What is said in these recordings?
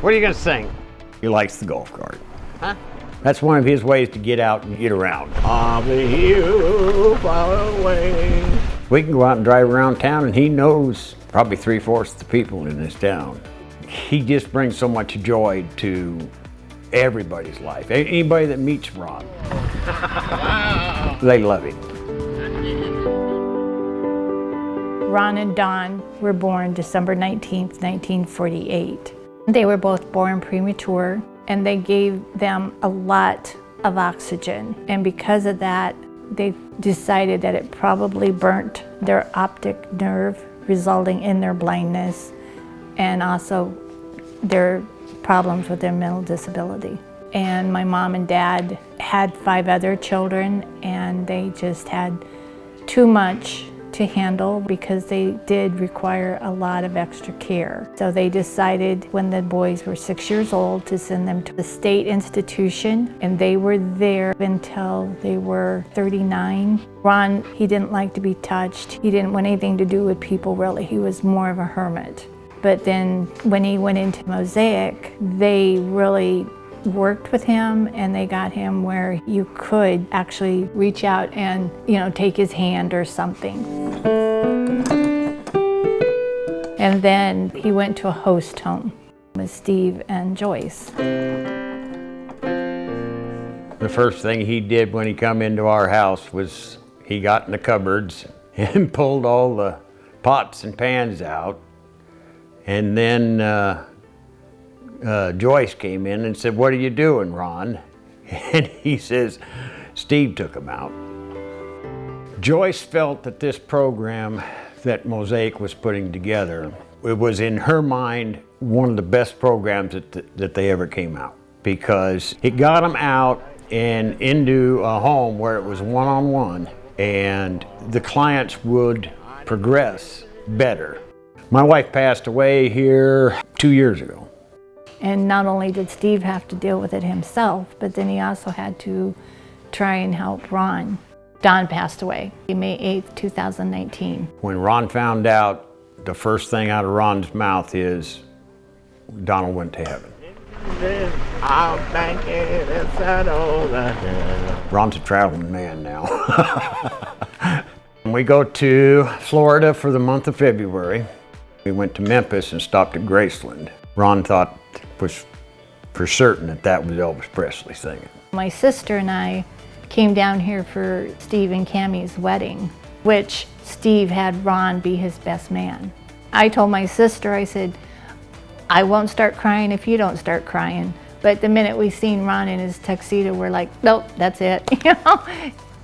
What are you gonna sing? He likes the golf cart. Huh? That's one of his ways to get out and get around. On the hill far away. We can go out and drive around town and he knows probably 3/4 of the people in this town. He just brings so much joy to everybody's life. Anybody that meets Ron, they love him. Ron and Dawn were born December 19th, 1948. They were both born premature, and they gave them a lot of oxygen. And because of that, they decided that it probably burnt their optic nerve, resulting in their blindness and also their problems with their mental disability. And my mom and dad had 5 other children, and they just had too much to handle because they did require a lot of extra care. So they decided when the boys were 6 years old to send them to the state institution, and they were there until they were 39. Ron, he didn't like to be touched. He didn't want anything to do with people, really. He was more of a hermit. But then when he went into Mosaic, they really worked with him, and they got him where you could actually reach out and, take his hand or something. And then he went to a host home with Steve and Joyce. The first thing he did when he come into our house was he got in the cupboards and pulled all the pots and pans out. And then Joyce came in and said, "What are you doing, Ron?" And he says, "Steve took him out." Joyce felt that this program that Mosaic was putting together, it was in her mind one of the best programs that they ever came out, because it got them out and into a home where it was one-on-one, and the clients would progress better. My wife passed away here 2 years ago. And not only did Steve have to deal with it himself, but then he also had to try and help Ron. Don passed away May 8th, 2019. When Ron found out, the first thing out of Ron's mouth is, Donald went to heaven. Ron's a traveling man now. We go to Florida for the month of February. We went to Memphis and stopped at Graceland. Ron thought was for certain that was Elvis Presley singing. My sister and I came down here for Steve and Cammie's wedding, which Steve had Ron be his best man. I told my sister, I said, "I won't start crying if you don't start crying." But the minute we seen Ron in his tuxedo, we're like, nope, that's it.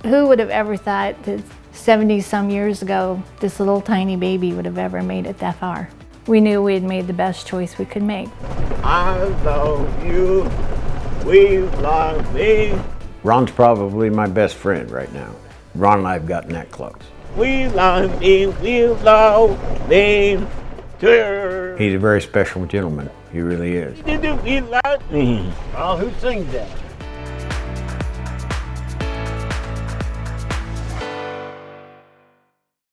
Who would have ever thought that 70-some years ago, this little tiny baby would have ever made it that far? We knew we had made the best choice we could make. I love you, we love me. Ron's probably my best friend right now. Ron and I have gotten that close. We love me, we love me. He's a very special gentleman. He really is. We love me. Well, who sings that?